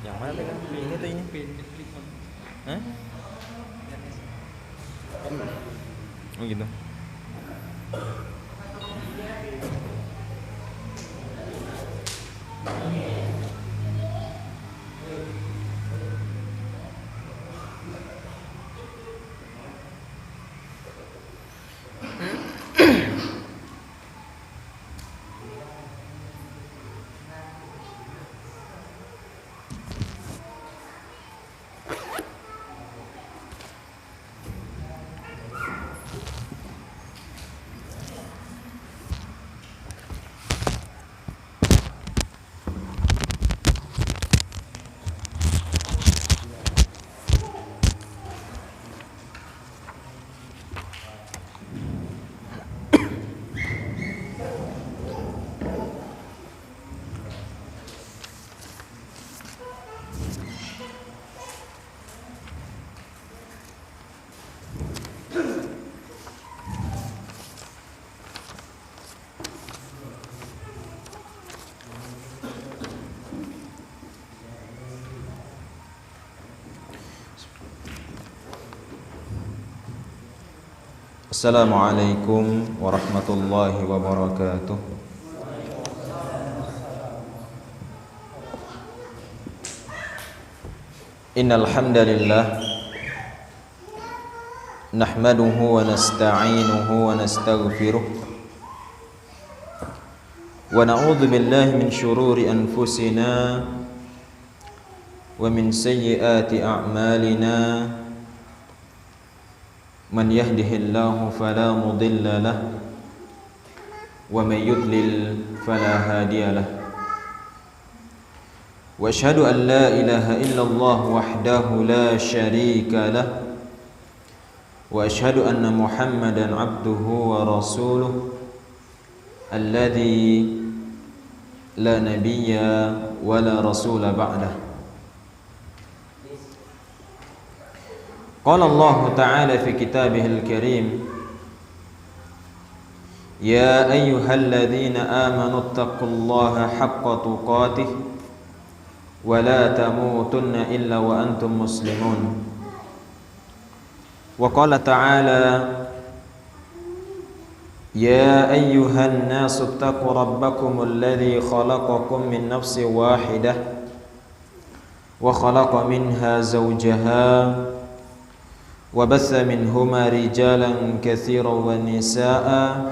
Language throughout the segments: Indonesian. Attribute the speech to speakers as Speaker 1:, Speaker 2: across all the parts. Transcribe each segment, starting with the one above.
Speaker 1: Yang mana pegang? Ini tuh ini. Hah? Oh gitu. Assalamualaikum warahmatullahi wabarakatuh. Innal hamdalillah nahmaduhu wa nasta'inuhu wa nastaghfiruh wa na'udzu billahi min shururi anfusina wa min sayyiati a'malina. Man yahdihillahu fala mudilla lahu wa may yudlil fala hadiya lahu. Wa asyhadu an la ilaha illallah wahdahu la syarika lahu wa asyhadu anna Muhammadan abduhu wa rasuluh alladzi la nabiyya wa la rasula ba'dah. Qala Allah Ta'ala fi kitabihil karim, ya ayyuhalladzina amanu taqullaha haqqa tuqatih wa la tamutunna illa wa antum muslimun. Wa qala ta'ala, ya ayyuhan nasu taqu rabbakumul ladzi khalaqakum min nafsin wahidah wa khalaqa minha zawjaha wa bassa minhuma rijalan katsiran wa nisaa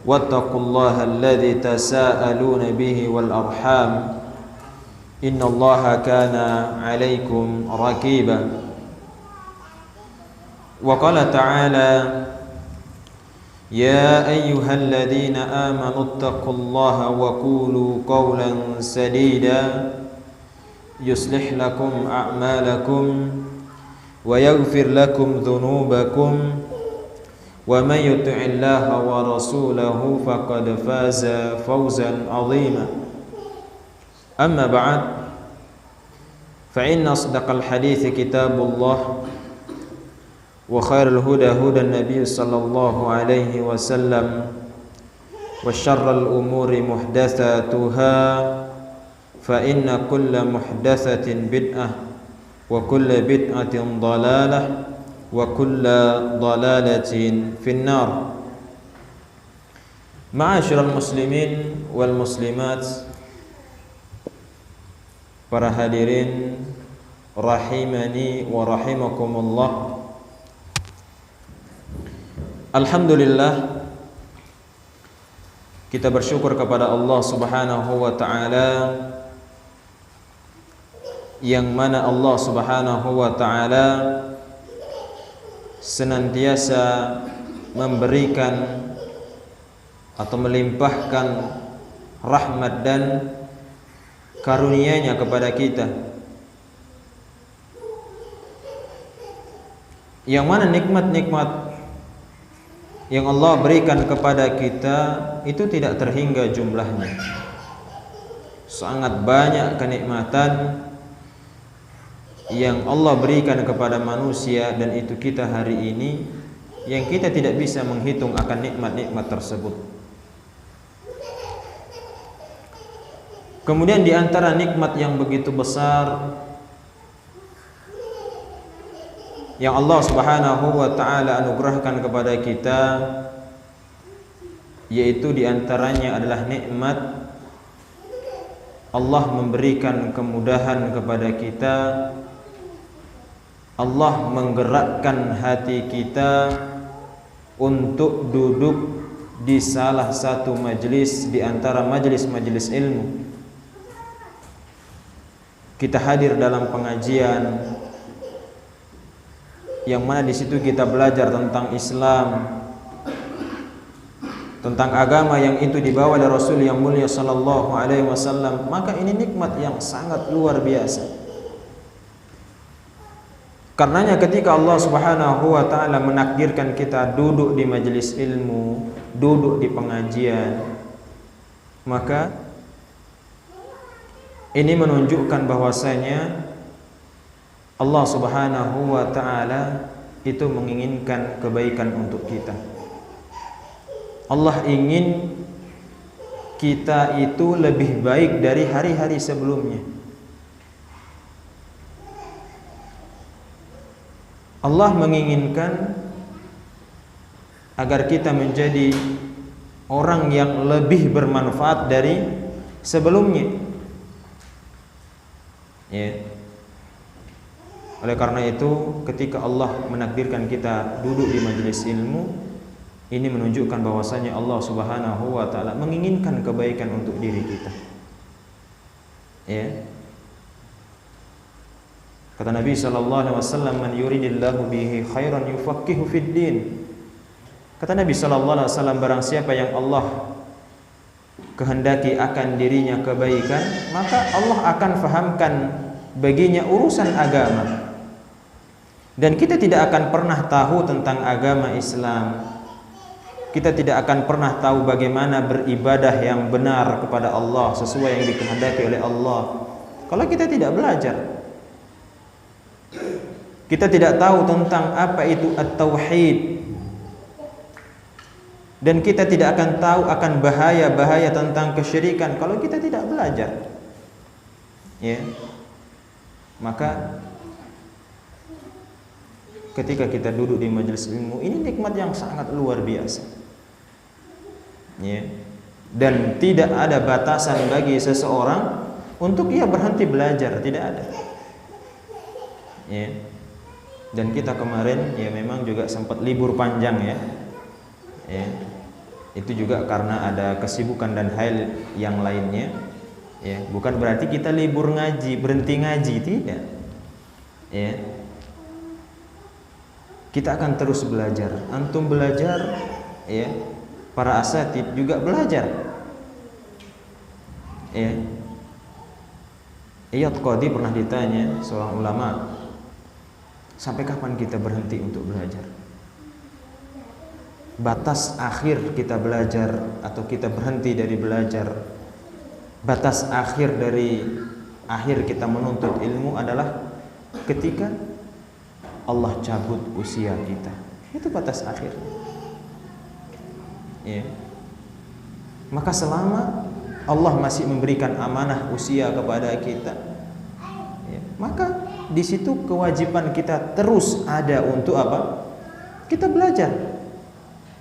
Speaker 1: wattaqullaha alladzi tasaaluna bihi wal arham innallaha kana 'alaikum raqiba. Wa qala ta'ala, ya ayyuhalladzina amanu taqullaha wa qulu qawlan sadida yuslih lakum a'malakum wa yaghfir lakum dhunubakum wa may yuti'illaha wa rasulahu faqad faza fawzan 'azima. Amma ba'd, fa inna asdaqal hadithi kitabullah wa khairul huda hudan nabiy sallallahu alaihi wasallam wa syarrul umuri muhdatsatuha fa inna kulla muhdatsatin bid'ah wa kulla bid'atin dhalalah wa kulla dhalalatin finnar. Ma'asyiral muslimin wal muslimat, para hadirin rahimani wa rahimakumullah. Alhamdulillah, kita bersyukur kepada Allah Subhanahu wa ta'ala, yang mana Allah Subhanahu wa ta'ala senantiasa memberikan atau melimpahkan rahmat dan karunia-Nya kepada kita, yang mana nikmat-nikmat yang Allah berikan kepada kita itu tidak terhingga jumlahnya. Sangat banyak kenikmatan yang Allah berikan kepada manusia, dan itu kita hari ini yang kita tidak bisa menghitung akan nikmat-nikmat tersebut. Kemudian di antara nikmat yang begitu besar yang Allah Subhanahu wa taala anugerahkan kepada kita, yaitu di antaranya adalah nikmat Allah memberikan kemudahan kepada kita, Allah menggerakkan hati kita untuk duduk di salah satu majelis di antara majelis-majelis ilmu. Kita hadir dalam pengajian yang mana di situ kita belajar tentang Islam, tentang agama yang itu dibawa oleh Rasul yang mulia sallallahu alaihi wasallam, maka ini nikmat yang sangat luar biasa. Karenanya ketika Allah Subhanahu wa taala menakdirkan kita duduk di majelis ilmu, duduk di pengajian, maka ini menunjukkan bahwasanya Allah Subhanahu wa taala itu menginginkan kebaikan untuk kita. Allah ingin kita itu lebih baik dari hari-hari sebelumnya. Allah menginginkan agar kita menjadi orang yang lebih bermanfaat dari sebelumnya. Ya. Oleh karena itu, ketika Allah menakdirkan kita duduk di majelis ilmu, ini menunjukkan bahwasanya Allah Subhanahu wa taala menginginkan kebaikan untuk diri kita. Ya. Kata Nabi sallallahu alaihi wasallam, "Man yuridillahu bihi khairan yufaqihu fid din." Kata Nabi sallallahu alaihi wasallam, barang siapa yang Allah kehendaki akan dirinya kebaikan, maka Allah akan fahamkan baginya urusan agama. Dan kita tidak akan pernah tahu tentang agama Islam. Kita tidak akan pernah tahu bagaimana beribadah yang benar kepada Allah sesuai yang dikehendaki oleh Allah kalau kita tidak belajar. Kita tidak tahu tentang apa itu at-tauhid, dan kita tidak akan tahu akan bahaya-bahaya tentang kesyirikan kalau kita tidak belajar. Ya. Maka ketika kita duduk di majelis ilmu, ini nikmat yang sangat luar biasa. Ya. Dan tidak ada batasan bagi seseorang untuk ia berhenti belajar, tidak ada. Ya. Dan kita kemarin ya memang juga sempat libur panjang ya. Ya. Itu juga karena ada kesibukan dan hal yang lainnya. Ya, bukan berarti kita libur ngaji, berhenti ngaji, tidak. Ya. Kita akan terus belajar. Antum belajar, ya. Para asatid juga belajar. Ya. Iyad Qadi pernah ditanya seorang ulama, sampai kapan kita berhenti untuk belajar? Batas akhir kita belajar atau kita berhenti dari belajar, batas akhir dari akhir kita menuntut ilmu adalah ketika Allah cabut usia kita. Itu batas akhir. Ya. Maka selama Allah masih memberikan amanah usia kepada kita, ya, maka di situ kewajiban kita terus ada untuk apa? Kita belajar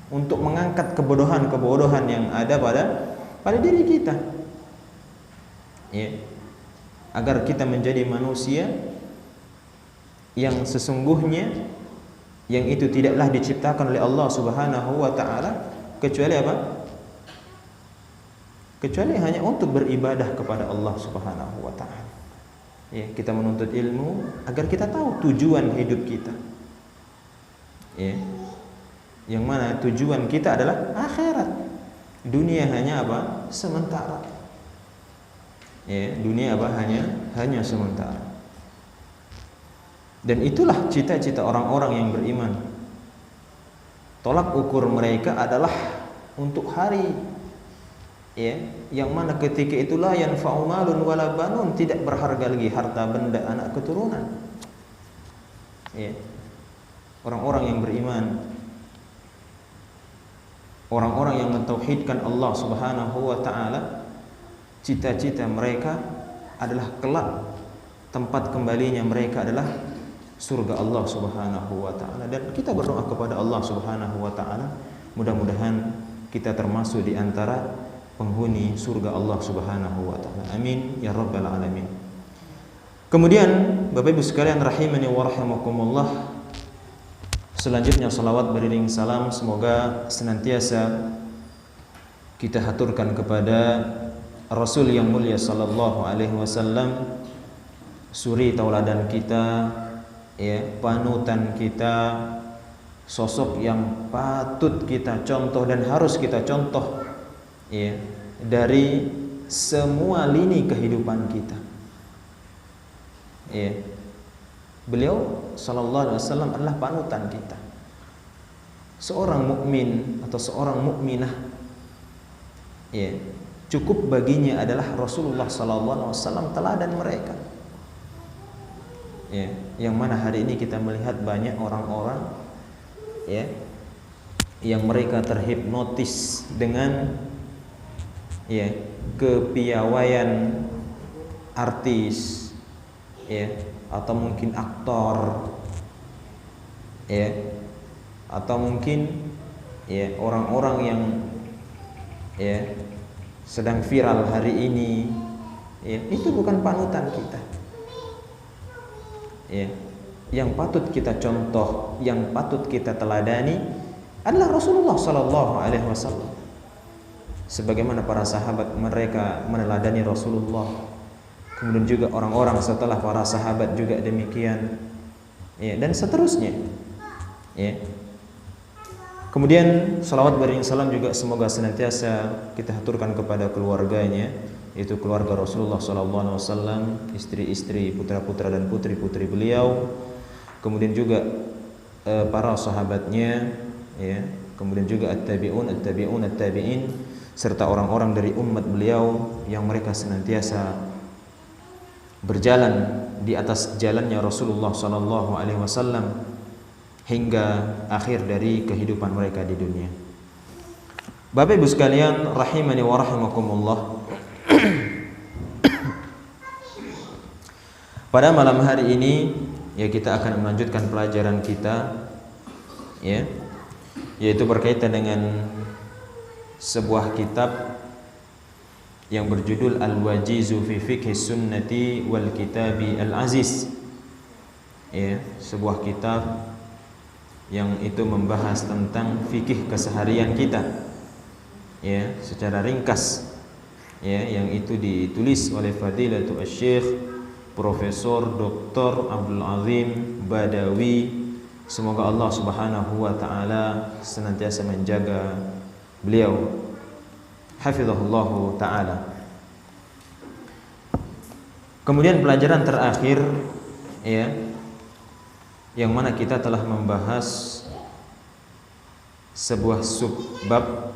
Speaker 1: untuk mengangkat kebodohan-kebodohan yang ada pada diri kita. Ya. Agar kita menjadi manusia yang sesungguhnya, yang itu tidaklah diciptakan oleh Allah Subhanahu wa taala kecuali apa? Kecuali hanya untuk beribadah kepada Allah Subhanahu wa taala. Ya, kita menuntut ilmu agar kita tahu tujuan hidup kita. Ya. Yang mana tujuan kita adalah akhirat. Dunia hanya apa? Sementara. Ya, dunia apa? Hanya sementara. Dan itulah cita-cita orang-orang yang beriman. Tolak ukur mereka adalah untuk hari, ya, yang mana ketika itulah yanfa'u malun wala banun, tidak berharga lagi harta benda anak keturunan. Ya. Orang-orang yang beriman, orang-orang yang mentauhidkan Allah Subhanahu wa taala, cita-cita mereka adalah kelak tempat kembalinya mereka adalah surga Allah Subhanahu wa taala. Dan kita berdoa kepada Allah Subhanahu wa taala, mudah-mudahan kita termasuk di antara penghuni surga Allah Subhanahu wa taala. Amin ya rabbal alamin. Kemudian Bapak Ibu sekalian rahimani wa rahimakumullah, selanjutnya salawat beriring salam semoga senantiasa kita haturkan kepada Rasul yang mulia sallallahu alaihi wasallam, suri tauladan kita, ya, panutan kita, sosok yang patut kita contoh dan harus kita contoh, ya, dari semua lini kehidupan kita. Ya. Beliau sallallahu alaihi wasallam adalah panutan kita. Seorang mukmin atau seorang mukminah, ya, cukup baginya adalah Rasulullah sallallahu alaihi wasallam teladan mereka. Ya, yang mana hari ini kita melihat banyak orang-orang, ya, yang mereka terhipnotis dengan, ya, kepiawaian artis, ya, atau mungkin aktor, ya, atau mungkin, ya, orang-orang yang, ya, sedang viral hari ini, ya, itu bukan panutan kita. Ya, yang patut kita contoh, yang patut kita teladani adalah Rasulullah sallallahu alaihi wasallam. Sebagaimana para sahabat mereka meneladani Rasulullah, kemudian juga orang-orang setelah para sahabat juga demikian, ya, dan seterusnya, ya. Kemudian salawat beriring salam juga semoga senantiasa kita haturkan kepada keluarganya, yaitu keluarga Rasulullah SAW, istri-istri, putra-putra dan putri-putri beliau, kemudian juga para sahabatnya, ya, kemudian juga at-tabi'un, at-tabi'un, at-tabi'in, serta orang-orang dari umat beliau yang mereka senantiasa berjalan di atas jalannya Rasulullah SAW hingga akhir dari kehidupan mereka di dunia. Bapak Ibu sekalian rahimani wa rahimakumullah, pada malam hari ini, ya, kita akan melanjutkan pelajaran kita, ya, yaitu berkaitan dengan sebuah kitab yang berjudul Al-Wajizu fi Fiqhi Sunnati wal Kitabi Al-Aziz, ya, sebuah kitab yang itu membahas tentang fikih keseharian kita, ya, secara ringkas, ya, yang itu ditulis oleh Fadilatul Syekh Profesor Dr. Abdul Azim Badawi. Semoga Allah Subhanahu wa taala senantiasa menjaga beliau, hafizahullah taala. Kemudian pelajaran terakhir, ya, yang mana kita telah membahas sebuah subbab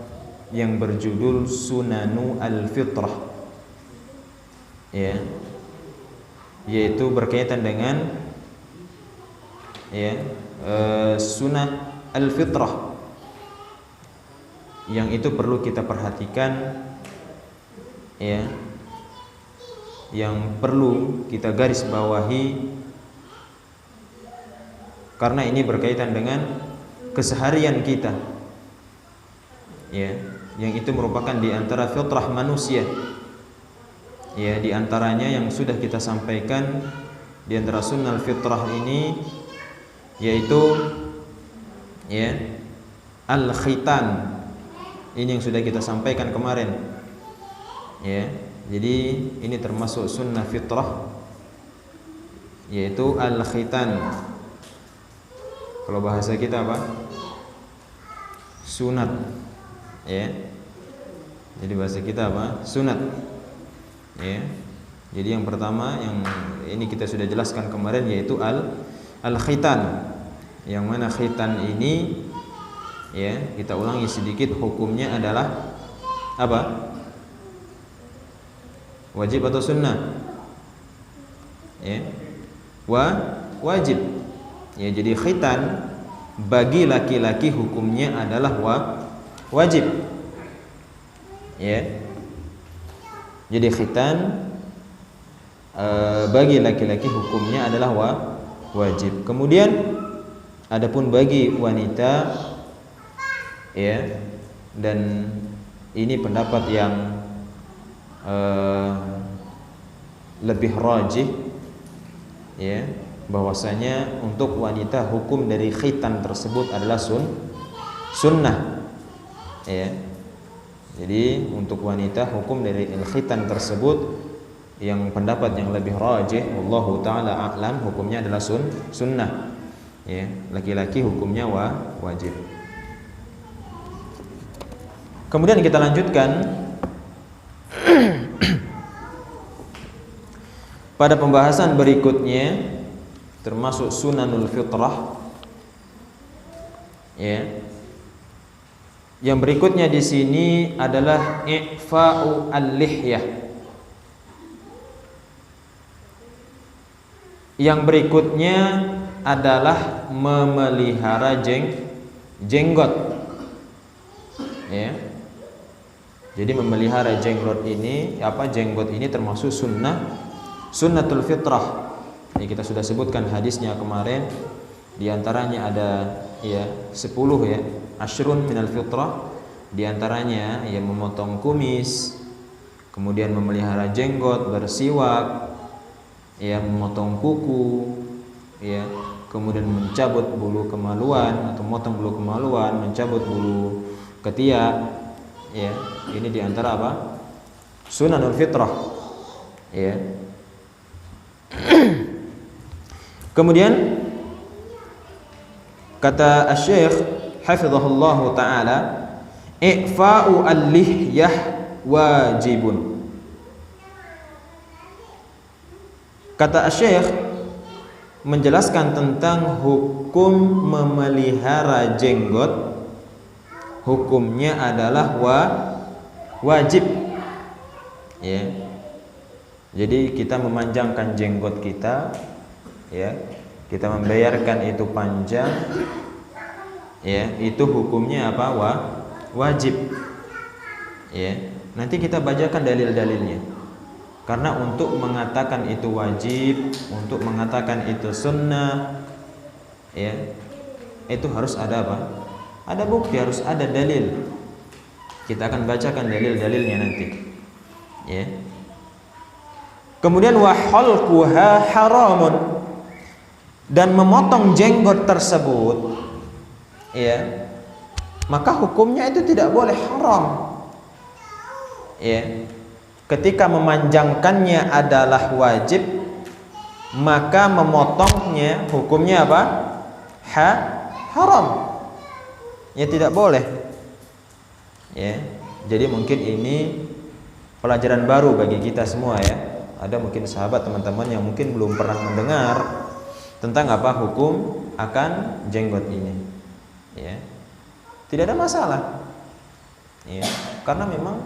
Speaker 1: yang berjudul Sunanu al-Fitrah, ya, yaitu berkaitan dengan, ya, sunnah al-fitrah yang itu perlu kita perhatikan, ya, yang perlu kita garis bawahi, karena ini berkaitan dengan keseharian kita, ya, yang itu merupakan di antara fitrah manusia, ya, di antaranya yang sudah kita sampaikan di antara sunnah fitrah ini, yaitu, ya, al-khitan. Ini yang sudah kita sampaikan kemarin, ya. Jadi ini termasuk sunnah fitrah, yaitu al-khitan. Kalau bahasa kita apa? Sunat, ya. Jadi bahasa kita apa? Sunat, ya. Jadi yang pertama yang ini kita sudah jelaskan kemarin, yaitu al-khitan. Yang mana khitan ini, ya, kita ulangi sedikit, hukumnya adalah apa? Wajib atau sunnah? Ya. Wajib. Ya, jadi khitan bagi laki-laki hukumnya adalah wajib, ya. Jadi khitan bagi laki-laki hukumnya adalah wajib. Kemudian adapun bagi wanita, ya, dan ini pendapat yang lebih rajih, ya, bahwasanya untuk wanita hukum dari khitan tersebut adalah sunnah, ya. Jadi untuk wanita hukum dari khitan tersebut, yang pendapat yang lebih rajih, wallahu taala a'lam, hukumnya adalah sunnah, ya. Laki-laki hukumnya wajib. Kemudian kita lanjutkan pada pembahasan berikutnya, termasuk sunanul fitrah, ya. Yang berikutnya di sini adalah i'fa'u al-lihyah. Yang berikutnya adalah memelihara jenggot, ya. Jadi memelihara jenggot ini, jenggot ini termasuk sunnatul fitrah. Ini kita sudah sebutkan hadisnya kemarin. Di antaranya ada, ya, 10, ya, asyrun minal fitrah. Di antaranya, ya, memotong kumis, kemudian memelihara jenggot, bersiwak, ya, memotong kuku, ya, kemudian mencabut bulu kemaluan atau memotong bulu kemaluan, mencabut bulu ketiak, ya. Ini di antara apa? Sunanul fitrah, ya. Kemudian kata Asy-Syaikh hafizahullahu taala, i'fa'u al-lihyah wajibun. Kata Asy-Syaikh menjelaskan tentang hukum memelihara jenggot, hukumnya adalah wajib, ya. Jadi kita memanjangkan jenggot kita, ya, kita membiarkan itu panjang, ya, itu hukumnya apa? Wajib, ya. Nanti kita bacakan dalil-dalilnya. Karena untuk mengatakan itu wajib, untuk mengatakan itu sunnah, ya, itu harus ada apa? Ada bukti, harus ada dalil. Kita akan bacakan dalil-dalilnya nanti, ya. Kemudian wa halquha haramun, dan memotong jenggot tersebut, ya, maka hukumnya itu tidak boleh, haram, ya. Ketika memanjangkannya adalah wajib, maka memotongnya hukumnya apa? Haram, ya, tidak boleh, ya. Jadi mungkin ini pelajaran baru bagi kita semua, ya. Ada mungkin sahabat, teman-teman yang mungkin belum pernah mendengar tentang apa hukum akan jenggot ini, ya. Tidak ada masalah, ya, karena memang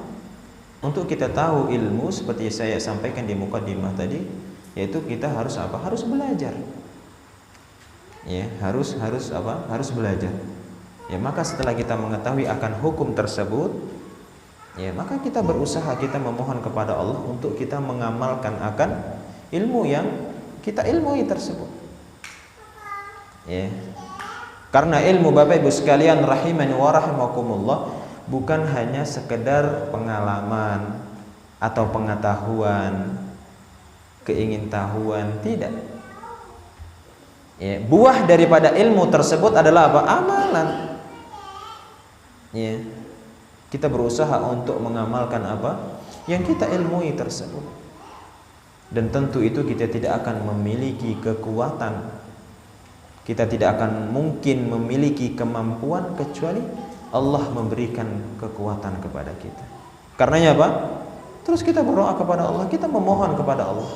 Speaker 1: untuk kita tahu ilmu seperti saya sampaikan di mukadimah tadi, yaitu kita harus apa? Harus belajar, ya, harus apa? Harus belajar, ya. Maka setelah kita mengetahui akan hukum tersebut, ya, maka kita berusaha, kita memohon kepada Allah untuk kita mengamalkan akan ilmu yang kita ilmui tersebut, ya. Karena ilmu, Bapak Ibu sekalian rahimani wa rahimakumullah, bukan hanya sekedar pengalaman atau pengetahuan, keingintahuan, tidak, ya. Buah daripada ilmu tersebut adalah apa? Amalan, ya. Kita berusaha untuk mengamalkan apa yang kita ilmui tersebut. Dan tentu itu kita tidak akan memiliki kekuatan, kita tidak akan mungkin memiliki kemampuan kecuali Allah memberikan kekuatan kepada kita. Karenanya apa? Terus kita berdoa kepada Allah, kita memohon kepada Allah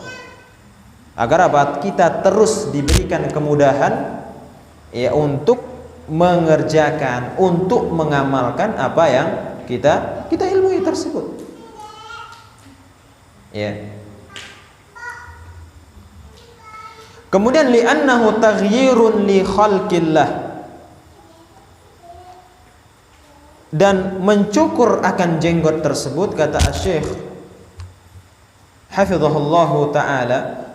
Speaker 1: agar apa? Kita terus diberikan kemudahan, ya, untuk mengerjakan, untuk mengamalkan apa yang kita ilmui tersebut, ya. Kemudian li'annahu taghyirun li khalqillah, dan mencukur akan jenggot tersebut, kata Asy-Syaikh, hafizahullahu taala,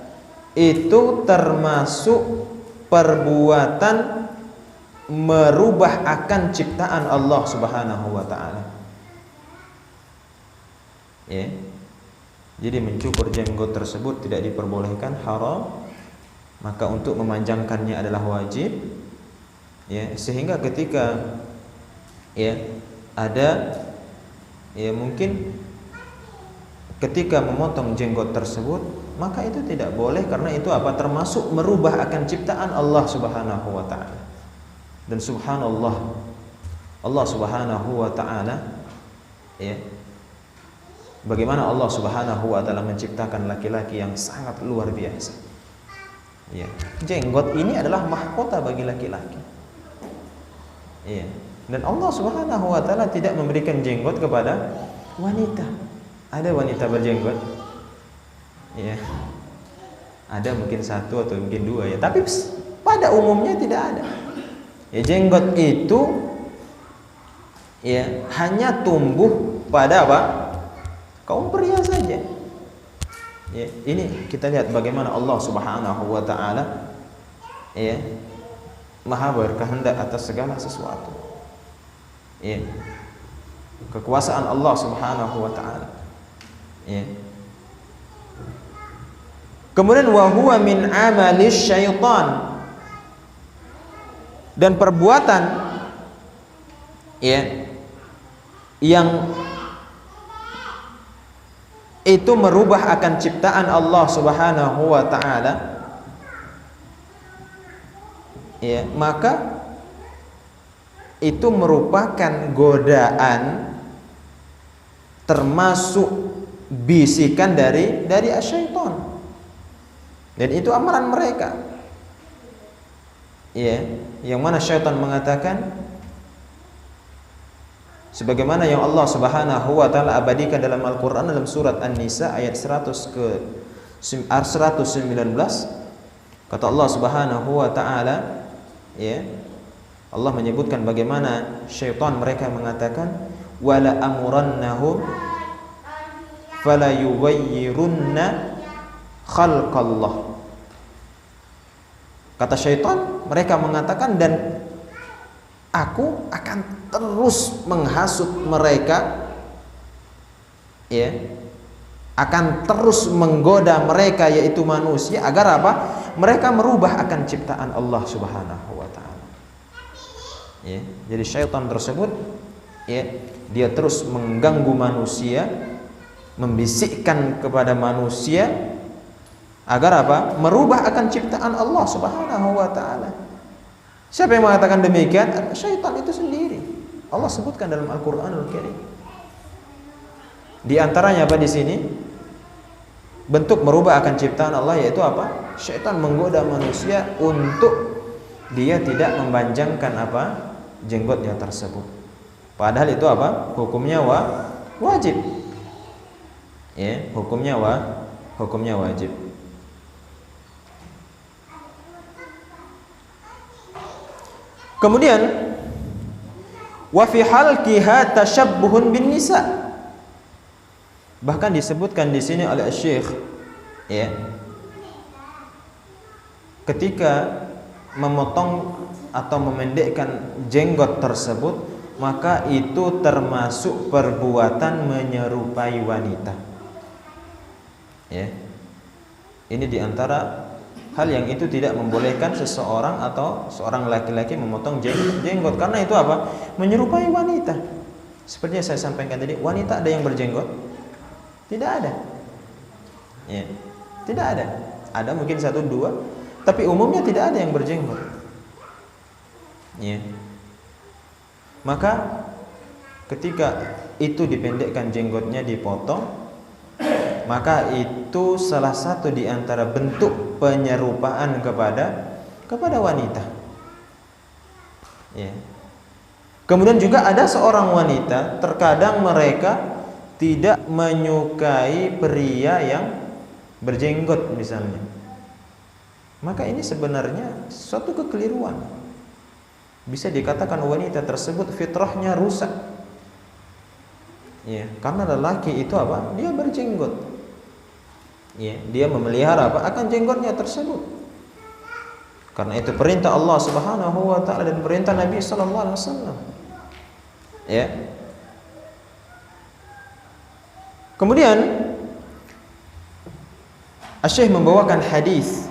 Speaker 1: itu termasuk perbuatan merubah akan ciptaan Allah Subhanahu wa taala. Ya. Jadi mencukur jenggot tersebut tidak diperbolehkan, haram. Maka untuk memanjangkannya adalah wajib. Ya, sehingga ketika ya ada ya mungkin ketika memotong jenggot tersebut, maka itu tidak boleh karena itu apa? Termasuk merubah akan ciptaan Allah Subhanahu wa taala. Dan subhanallah, Allah Subhanahu wa taala ya, bagaimana Allah Subhanahu wa taala menciptakan laki-laki yang sangat luar biasa. Ya, jenggot ini adalah mahkota bagi laki-laki. Ya. Dan Allah Subhanahu wa taala tidak memberikan jenggot kepada wanita. Ada wanita berjenggot? Ya. Ada mungkin satu atau mungkin dua ya, tapi pada umumnya tidak ada. Ya, jenggot itu ya hanya tumbuh pada apa? Kaum pria saja. Ya, ini kita lihat bagaimana Allah Subhanahu wa taala ya maha berkehendak atas segala sesuatu. Ya. Kekuasaan Allah Subhanahu wa taala. Ya. Kemudian wa huwa min amalis syaitan, dan perbuatan ya yang itu merubah akan ciptaan Allah Subhanahu wa taala, ya, maka itu merupakan godaan, termasuk bisikan dari asyaiton. Dan itu amalan mereka. Ya, yang mana syaitan mengatakan sebagaimana yang Allah Subhanahu wa taala abadikan dalam Al-Qur'an dalam surat An-Nisa ayat 100 ke 119, kata Allah Subhanahu wa taala ya, Allah menyebutkan bagaimana syaitan mereka mengatakan wala amurannahum fala yughayyirunna khalqallah. Kata syaitan, mereka mengatakan, dan aku akan terus menghasut mereka, ya, akan terus menggoda mereka yaitu manusia agar apa? Mereka merubah akan ciptaan Allah Subhanahu wa taala. Ya, jadi syaitan tersebut ya, dia terus mengganggu manusia, membisikkan kepada manusia agar apa? Merubah akan ciptaan Allah Subhanahu wa taala. Siapa yang mengatakan demikian? Syaitan itu sendiri. Allah sebutkan dalam Al-Qur'anul Karim. Di antaranya apa di sini? Bentuk merubah akan ciptaan Allah yaitu apa? Syaitan menggoda manusia untuk dia tidak memanjangkan apa? Jenggotnya tersebut. Padahal itu apa? Hukumnya wajib. Ya, hukumnya wajib. Kemudian wa fi halqiha tashabbuhun bin nisa. Bahkan disebutkan di sini oleh Syekh ya, ketika memotong atau memendekkan jenggot tersebut, maka itu termasuk perbuatan menyerupai wanita. Ya. Ini diantara hal yang itu tidak membolehkan seseorang atau seorang laki-laki memotong jenggot, karena itu apa? Menyerupai wanita. Seperti yang saya sampaikan tadi, wanita ada yang berjenggot? Tidak ada. Ya. Tidak ada. Ada mungkin satu dua, tapi umumnya tidak ada yang berjenggot. Ya. Maka ketika itu dipendekkan jenggotnya, dipotong, maka itu salah satu di antara bentuk penyerupaan kepada wanita. Ya. Kemudian juga ada seorang wanita, terkadang mereka tidak menyukai pria yang berjenggot misalnya. Maka ini sebenarnya suatu kekeliruan. Bisa dikatakan wanita tersebut fitrahnya rusak. Ya, karena lelaki itu apa? Dia berjenggot. Ya, dia memelihara apa? Akan jenggotnya tersebut. Karena itu perintah Allah Subhanahu wa taala dan perintah Nabi sallallahu alaihi wasallam. Ya. Kemudian Asy-Syaikh membawakan hadis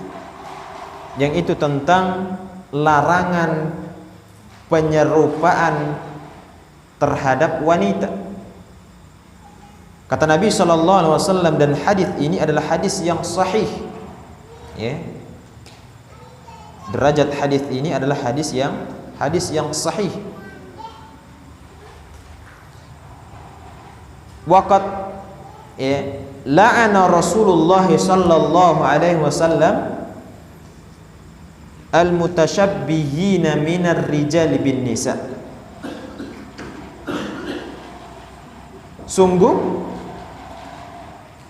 Speaker 1: yang itu tentang larangan penyerupaan terhadap wanita. Kata Nabi sallallahu alaihi wasallam, dan hadis ini adalah hadis yang sahih. Ya. Derajat hadis ini adalah hadis yang sahih. Waqad ya la'ana Rasulullah sallallahu alaihi wasallam al-mutasyabbihina minar rijal bin nisa. Sungguh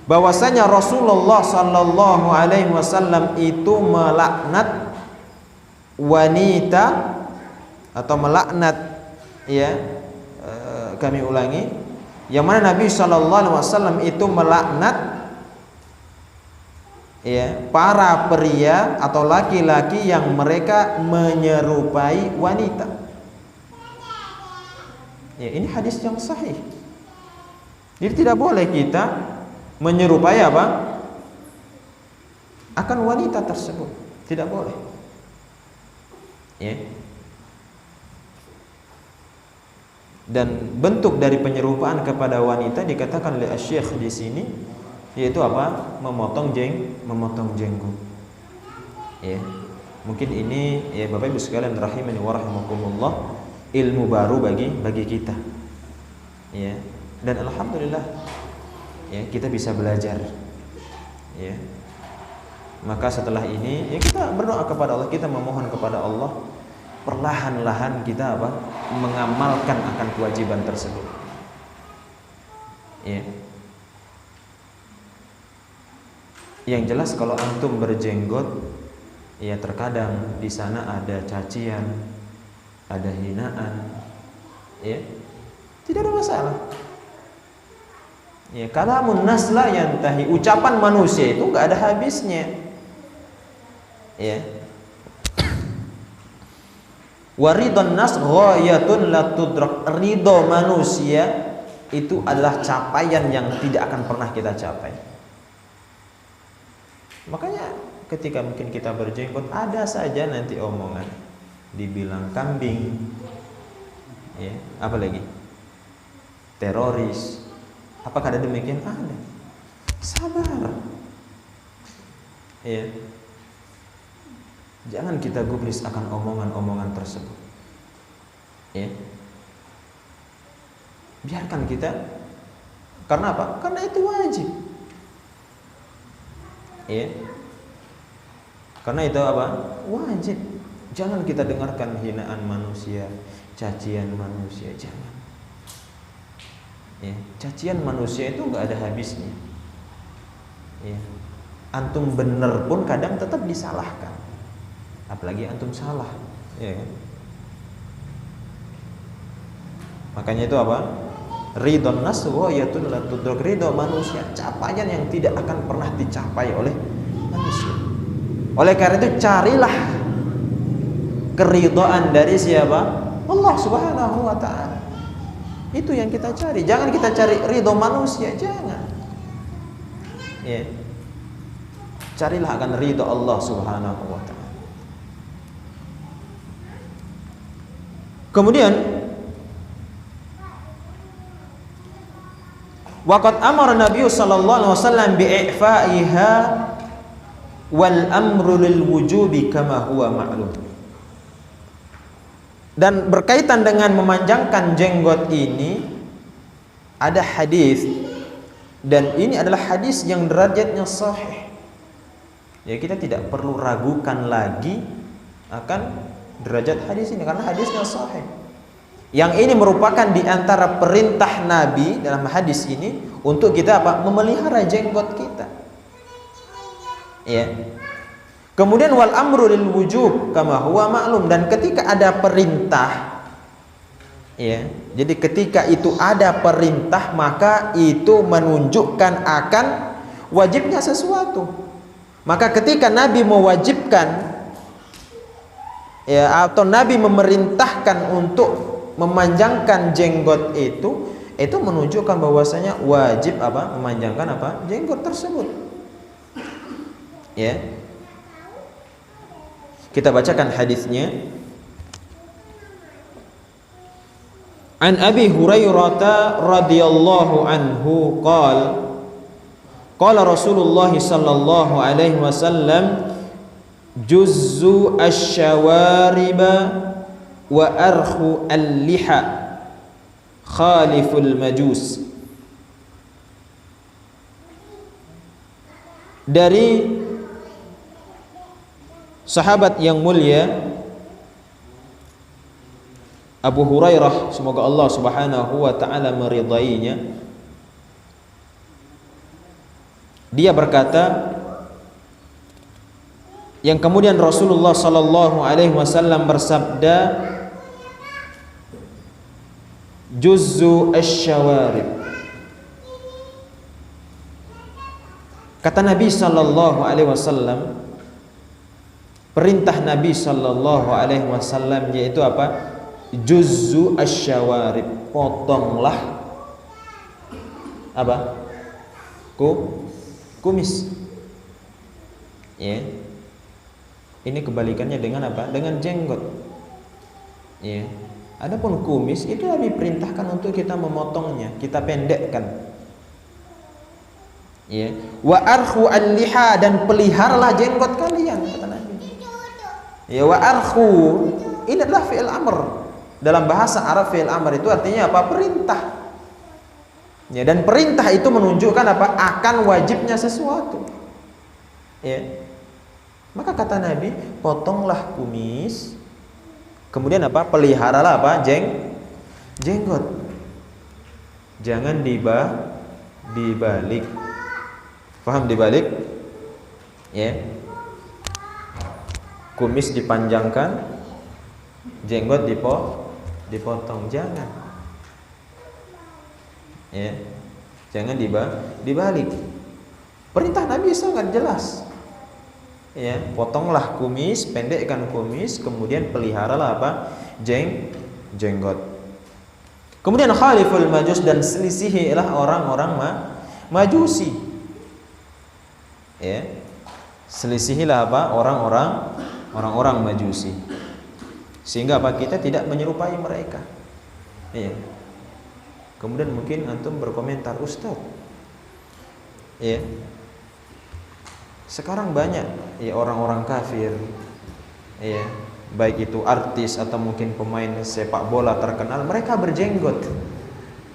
Speaker 1: bahwasanya Rasulullah sallallahu alaihi wasallam itu melaknat wanita atau melaknat, ya, kami ulangi, yang mana Nabi sallallahu alaihi wasallam itu melaknat, ya, para pria atau laki-laki yang mereka menyerupai wanita. Ya, ini hadis yang sahih. Jadi tidak boleh kita menyerupai apa? Akan wanita tersebut. Tidak boleh. Ya. Dan bentuk dari penyerupaan kepada wanita dikatakan oleh Asy-Syaikh di sini yaitu apa? Memotong jenggot. Ya. Mungkin ini ya Bapak Ibu sekalian rahimani wa rahimakumullah, ilmu baru bagi kita. Ya. Dan alhamdulillah ya kita bisa belajar. Ya. Maka setelah ini ya kita berdoa kepada Allah, kita memohon kepada Allah, perlahan-lahan kita apa? Mengamalkan akan kewajiban tersebut. Ya. Yang jelas kalau antum berjenggot, ya terkadang di sana ada cacian, ada hinaan, ya tidak ada masalah. Ya, kalamun nas la yantahi, ucapan manusia itu enggak ada habisnya. Ya. Waridun nas ghayatun la tudrak, ridho manusia itu adalah capaian yang tidak akan pernah kita capai. Makanya ketika mungkin kita berjenggot ada saja nanti omongan, dibilang kambing, ya, apa lagi? Teroris. Apakah ada demikian? Ada. Sabar. Ya. Jangan kita gubris akan omongan-omongan tersebut. Ya. Biarkan kita. Karena apa? Karena itu wajib. Ya. Karena itu apa? Wajib. Jangan kita dengarkan hinaan manusia, cacian manusia, jangan. Ya, cacian manusia itu enggak ada habisnya. Ya. Antum benar pun kadang tetap disalahkan. Apalagi antum salah, ya kan? Makanya itu apa? Ridon nas wa yatun la tudrak, ridho manusia, capaian yang tidak akan pernah dicapai oleh manusia. Oleh karena itu carilah keridhaan dari siapa? Allah Subhanahu wa taala. Itu yang kita cari. Jangan kita cari ridho manusia, jangan. Ya. Carilah akan ridho Allah Subhanahu wa taala. Kemudian waqad amara Nabi sallallahu alaihi wasallam bi'ifaiha wal amru lil wujubi kama huwa ma'lum. Dan berkaitan dengan memanjangkan jenggot ini ada hadis, dan ini adalah hadis yang derajatnya sahih. Ya, kita tidak perlu ragukan lagi akan derajat hadis ini karena hadisnya sahih. Yang ini merupakan di antara perintah Nabi dalam hadis ini untuk kita apa? Memelihara jenggot kita. Ya. Kemudian wal amru lil wujub kama huwa ma'lum, dan ketika ada perintah, ya. Jadi ketika itu ada perintah maka itu menunjukkan akan wajibnya sesuatu. Maka ketika Nabi mewajibkan ya, atau Nabi memerintahkan untuk memanjangkan jenggot itu menunjukkan bahwasanya wajib apa? Memanjangkan apa? Jenggot tersebut. Ya. Kita bacakan hadisnya. An Abi Hurairah radhiyallahu anhu qala Rasulullah sallallahu alaihi wasallam juzzu asy-syawariba wa arkhu al-liha khaliful majus. Dari sahabat yang mulia Abu Hurairah, semoga Allah Subhanahu wa taala meridainya, dia berkata, yang kemudian Rasulullah sallallahu alaihi wasallam bersabda, juzzu asy-syawarib. Kata Nabi sallallahu alaihi wasallam, perintah Nabi sallallahu alaihi wasallam yaitu apa? Juzzu asy-syawarib, potonglah apa? Kumis. Ya. Ini kebalikannya dengan apa? Dengan jenggot. Ya. Adapun kumis itu Nabi perintahkan untuk kita memotongnya, kita pendekkan. Ya. Wa arkhu al-liha, dan peliharalah jenggot kalian, kata Nabi. Ya, wa arkhu ini adalah fi'il amr. Dalam bahasa Arab fi'il amr itu artinya apa? Perintah. Ya, dan perintah itu menunjukkan apa? Akan wajibnya sesuatu. Ya. Maka kata Nabi, potonglah kumis. Kemudian apa? Peliharalah apa? Jenggot. Jangan dibalik. Paham dibalik? Ya. Kumis dipanjangkan, jenggot dipotong, jangan. Ya. Jangan dibalik. Perintah Nabi sangat jelas. Ya, potonglah kumis, pendekkan kumis, kemudian peliharalah apa? Jenggot. Kemudian khaliful majus, dan selisihilah orang-orang majusi. Ya. Selisihilah apa? Orang-orang majusi. Sehingga apa? Kita tidak menyerupai mereka. Ya. Kemudian mungkin antum berkomentar, Ustaz, ya, sekarang banyak ya orang-orang kafir, ya, baik itu artis atau mungkin pemain sepak bola terkenal, mereka berjenggot.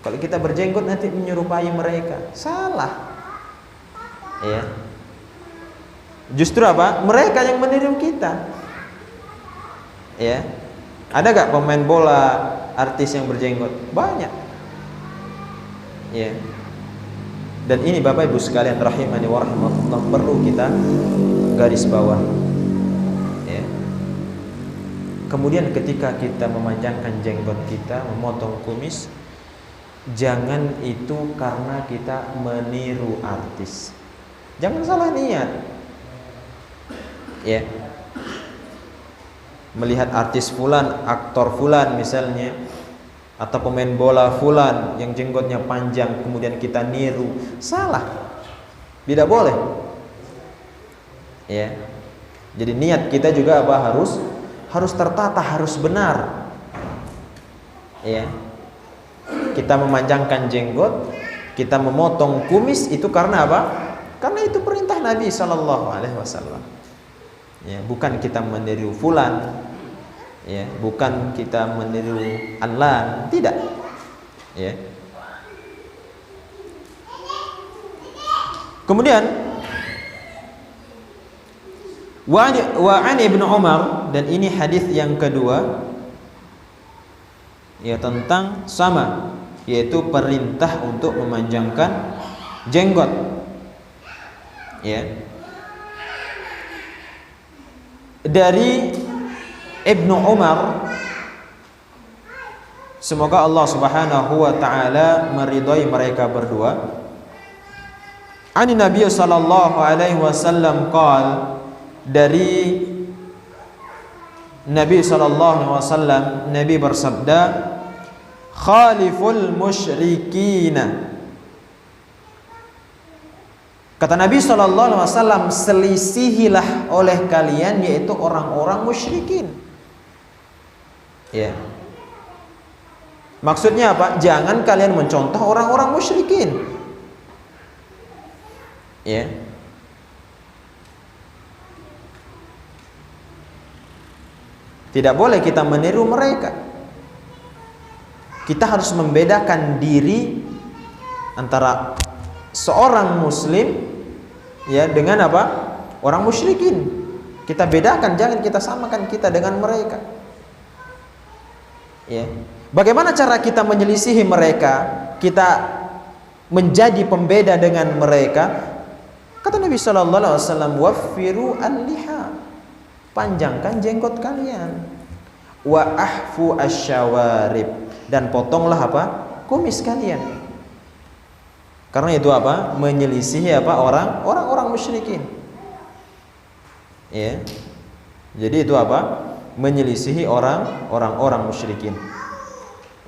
Speaker 1: Kalau kita berjenggot nanti menyerupai mereka. Salah. Ya. Justru apa? Mereka yang meniru kita. Ya. Ada gak pemain bola, artis yang berjenggot? Banyak. Ya. Dan ini Bapak Ibu sekalian rahimani wa rahmatullah, perlu kita garis bawah. Ya. Kemudian ketika kita memanjangkan jenggot kita, memotong kumis, jangan itu karena kita meniru artis. Jangan salah niat. Ya. Melihat artis fulan, aktor fulan misalnya, atau pemain bola fulan yang jenggotnya panjang, kemudian kita niru, salah. Tidak boleh. Ya. Jadi niat kita juga apa? Harus tertata, harus benar. Ya. Kita memanjangkan jenggot, kita memotong kumis itu karena apa? Karena itu perintah Nabi sallallahu alaihi wasallam. Ya, bukan kita meniru fulan. Ya, bukan kita meniru Alan, tidak. Ya. Kemudian wa an Ibnu Umar, dan ini hadis yang kedua, ya, tentang sama, yaitu perintah untuk memanjangkan jenggot. Ya. Dari Ibnu Umar, semoga Allah Subhanahu wa taala meridhai mereka berdua, Ani Nabi sallallahu alaihi wasallam qala, dari Nabi sallallahu alaihi wasallam, Nabi bersabda, khaliful musyrikina. Kata Nabi sallallahu alaihi wasallam, selisihilah oleh kalian, yaitu orang-orang musyrikin. Ya. Maksudnya apa? Jangan kalian mencontoh orang-orang musyrikin. Ya. Tidak boleh kita meniru mereka. Kita harus membedakan diri antara seorang muslim ya dengan apa? Orang musyrikin. Kita bedakan, jangan kita samakan kita dengan mereka. Ya. Bagaimana cara kita menyelisihi mereka? Kita menjadi pembeda dengan mereka. Kata Nabi sallallahu alaihi wasallam, waffiru al-liha, panjangkan jenggot kalian, wa ahfu asyawarib, dan potonglah apa? Kumis kalian. Karena itu apa? Menyelisihi apa? Orang musyrikin. Ya. Jadi itu apa? Menyelisihi orang musyrikin.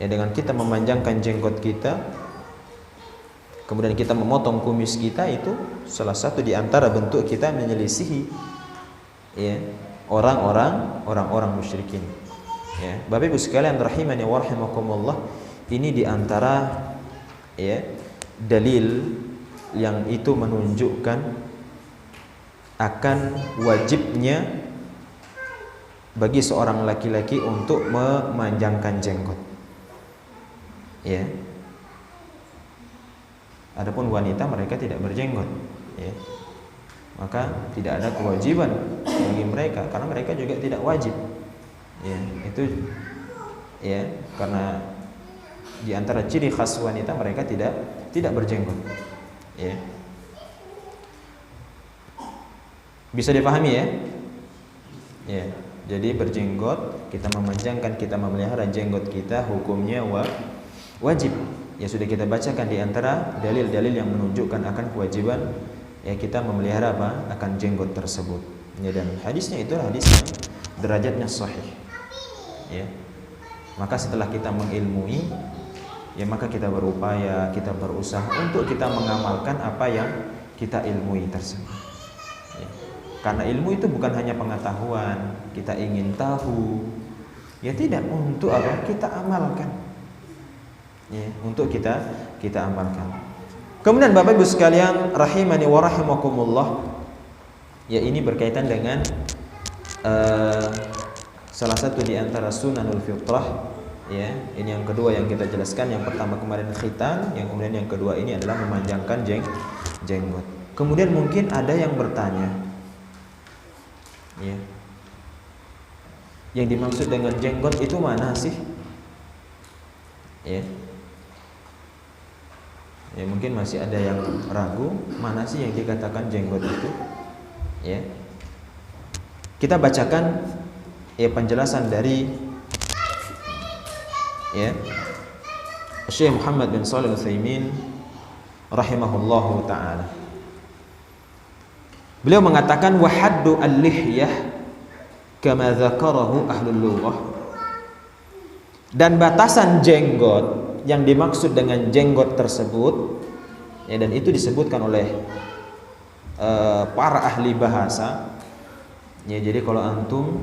Speaker 1: Ya, dengan kita memanjangkan jenggot kita, kemudian kita memotong kumis kita, itu salah satu di antara bentuk kita menyelisihi ya orang musyrikin. Ya, Bapak Ibu sekalian rahimani wa rahimakumullah, ini di antara ya dalil yang itu menunjukkan akan wajibnya bagi seorang laki-laki untuk memanjangkan jenggot. Ya. Adapun wanita, mereka tidak berjenggot, ya. Maka tidak ada kewajiban bagi mereka, karena mereka juga tidak wajib. Ya, itu ya, karena di antara ciri khas wanita, mereka tidak berjenggot. Ya. Bisa dipahami ya? Ya. Jadi berjenggot, kita memanjangkan, kita memelihara jenggot kita, hukumnya wajib. Ya, sudah kita bacakan di antara dalil-dalil yang menunjukkan akan kewajiban ya kita memelihara apa? Akan jenggot tersebut. Ya, dan hadisnya itu hadis yang derajatnya sahih. Ya. Maka setelah kita mengilmui, ya maka kita berupaya, kita berusaha untuk kita mengamalkan apa yang kita ilmui tersebut. Ya. Karena ilmu itu bukan hanya pengetahuan, kita ingin tahu. Ya tidak, untuk apa? Kita amalkan. Ya, untuk kita amalkan. Kemudian Bapak Ibu sekalian rahimani wa rahimakumullah, ya ini berkaitan dengan salah satu di antara sunanul fitrah. Ya, ini yang kedua yang kita jelaskan. Yang pertama kemarin khitan, yang kemudian yang kedua ini adalah memanjangkan jenggot. Kemudian mungkin ada yang bertanya, ya, yang dimaksud dengan jenggot itu mana sih? Ya. Ya, mungkin masih ada yang ragu, mana sih yang dikatakan jenggot itu? Ya. Kita bacakan ya penjelasan dari ya Syekh Muhammad bin Shalih Al-Utsaimin rahimahullahu taala. Beliau mengatakan wa haddu al-lihyah kama dzakarahu ahlul lughah. Dan batasan jenggot, yang dimaksud dengan jenggot tersebut ya, dan itu disebutkan oleh para ahli bahasa ya. Jadi kalau antum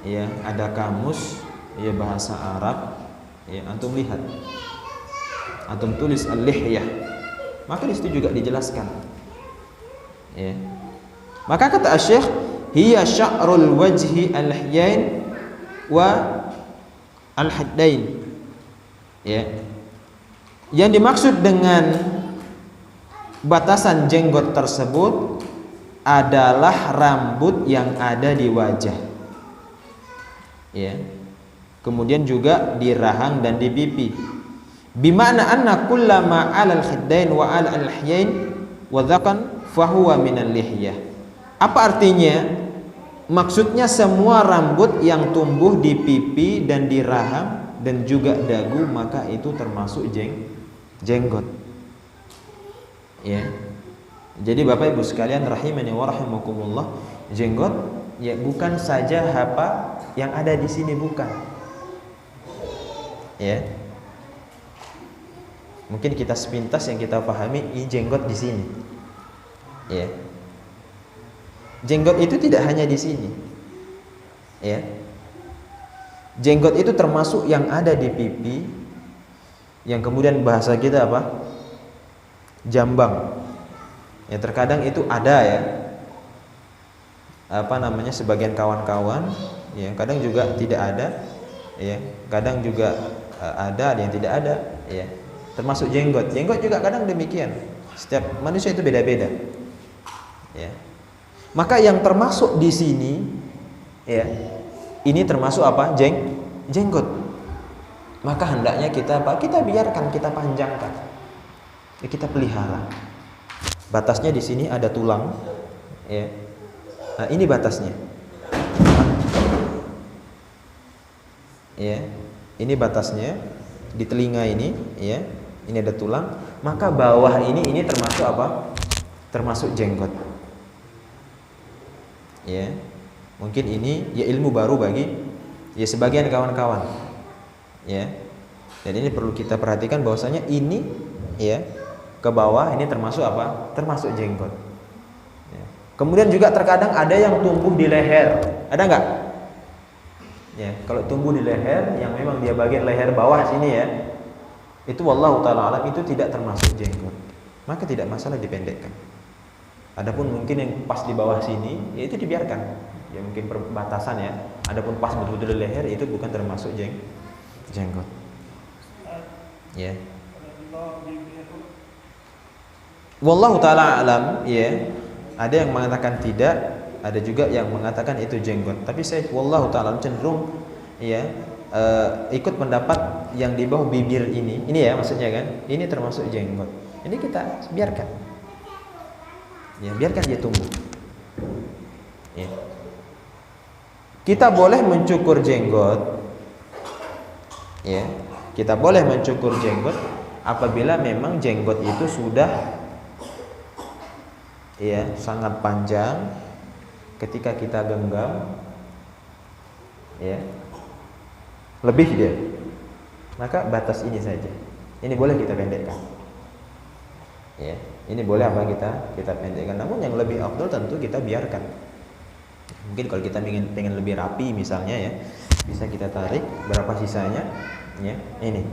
Speaker 1: ya ada kamus ya bahasa Arab ya, antum lihat, antum tulis al-lihyah, maka di situ juga dijelaskan ya. Maka kata Syekh, hiya sya'rul wajhi al-lihyain wa al-haddain. Ya. Yang dimaksud dengan batasan jenggot tersebut adalah rambut yang ada di wajah. Ya. Kemudian juga di rahang dan di pipi. Bima'na anna kullama 'alal khiddain wa 'alal lihyain wa dzaqan fahuwa minal lihyah. Apa artinya? Maksudnya semua rambut yang tumbuh di pipi dan di rahang dan juga dagu, maka itu termasuk jenggot. Ya. Jadi Bapak Ibu sekalian rahimani wa rahimakumullah, jenggot ya bukan saja apa yang ada di sini, bukan. Ya. Mungkin kita sepintas yang kita pahami ini jenggot di sini. Ya. Jenggot itu tidak hanya di sini. Ya. Jenggot itu termasuk yang ada di pipi, yang kemudian bahasa kita apa? Jambang. Ya terkadang itu ada ya. Apa namanya, sebagian kawan-kawan ya, kadang juga tidak ada ya, kadang juga ada yang tidak ada ya. Termasuk jenggot. Jenggot juga kadang demikian. Setiap manusia itu beda-beda. Ya. Maka yang termasuk di sini ya, ini termasuk apa? Jenggot. Maka hendaknya kita apa? Kita biarkan, kita panjangkan. Ya, kita pelihara. Batasnya di sini ada tulang ya. Nah, ini batasnya. Ya. Ini batasnya di telinga ini ya. Ini ada tulang, maka bawah ini termasuk apa? Termasuk jenggot. Ya. Mungkin ini ya ilmu baru bagi ya sebagian kawan-kawan. Ya. Dan ini perlu kita perhatikan bahwasanya ini ya ke bawah ini termasuk apa? Termasuk jenggot. Ya. Kemudian juga terkadang ada yang tumbuh di leher. Ada nggak? Ya, kalau tumbuh di leher yang memang dia bagian leher bawah sini ya, itu wallahu taala alam itu tidak termasuk jenggot. Maka tidak masalah dipendekkan. Adapun mungkin yang pas di bawah sini, ya itu dibiarkan. Ya mungkin perbatasan ya. Adapun pas betul-betul di leher itu bukan termasuk jenggot. Ya. Wallahu taala alam ya. Ada yang mengatakan tidak, ada juga yang mengatakan itu jenggot. Tapi saya wallahu taala cenderung ya ikut pendapat yang di bawah bibir ini. Ini ya maksudnya kan? Ini termasuk jenggot. Ini kita biarkan. Ya, biarkan dia tumbuh. Ya. Kita boleh mencukur jenggot. Ya. Kita boleh mencukur jenggot apabila memang jenggot itu sudah ya sangat panjang, ketika kita genggam ya lebih dia, maka batas ini saja, ini boleh kita pendekkan ya, ini boleh apa kita pendekkan. Namun yang lebih afdal tentu kita biarkan. Mungkin kalau kita pengen lebih rapi misalnya ya, bisa kita tarik berapa sisanya ya, ini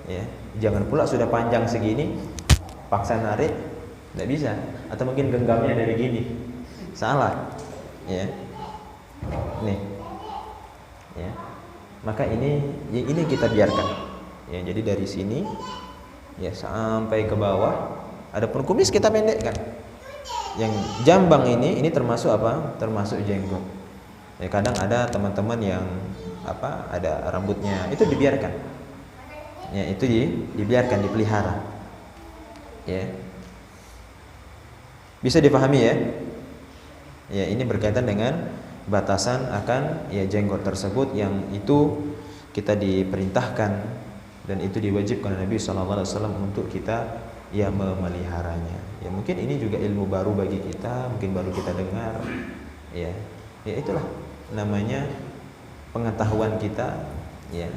Speaker 1: ya, jangan pula sudah panjang segini paksa narik, tidak bisa. Atau mungkin genggamnya dari gini, salah ya, nih ya, maka ini kita biarkan ya. Jadi dari sini ya sampai ke bawah. Adapun kumis kita pendekkan. Yang jambang ini termasuk apa? Termasuk jenggot. Ya kadang ada teman-teman yang apa? Ada rambutnya itu dibiarkan. Ya itu dibiarkan, dipelihara. Ya. Bisa dipahami ya? Ya ini berkaitan dengan batasan akan ya jenggot tersebut yang itu kita diperintahkan dan itu diwajibkan Nabi SAW untuk kita ya memeliharanya. Ya mungkin ini juga ilmu baru bagi kita, mungkin baru kita dengar. Ya itulah namanya pengetahuan kita. Ya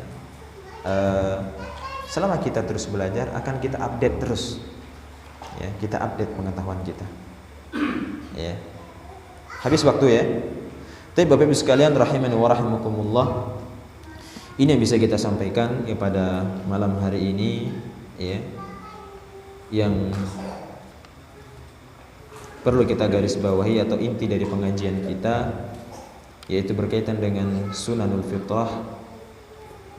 Speaker 1: selama kita terus belajar akan kita update terus. Ya kita update pengetahuan kita. Ya. Habis waktu ya. Tapi Bapak Ibu sekalian rahimani wa rahimakumullah, ini yang bisa kita sampaikan pada malam hari ini ya. Yang perlu kita garis bawahi atau inti dari pengajian kita yaitu berkaitan dengan sunanul fitrah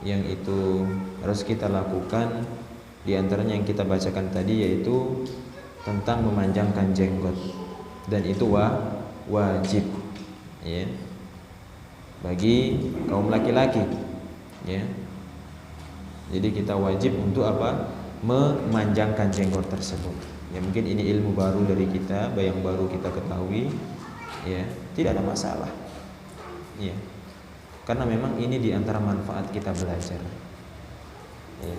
Speaker 1: yang itu harus kita lakukan. Di antaranya yang kita bacakan tadi yaitu tentang memanjangkan jenggot, dan itu wajib ya bagi kaum laki-laki ya. Jadi kita wajib untuk apa? Memanjangkan jenggot tersebut. Ya mungkin ini ilmu baru dari kita, yang baru kita ketahui ya, tidak ada masalah. Ya. Karena memang ini di antara manfaat kita belajar. Ya.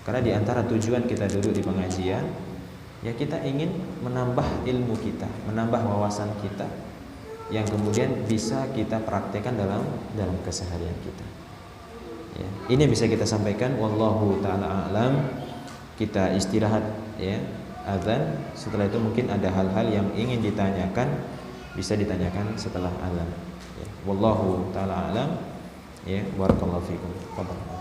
Speaker 1: Karena di antara tujuan kita duduk di pengajian Ya, kita ingin menambah ilmu kita, menambah wawasan kita yang kemudian bisa kita praktekkan dalam keseharian kita. Ya, ini bisa kita sampaikan. Wallahu taala a'lam. Kita istirahat ya, azan. Setelah itu mungkin ada hal-hal yang ingin ditanyakan, bisa ditanyakan setelah azan. Ya, wallahu taala a'lam. Ya, barakallahu fikum. Tafadhal.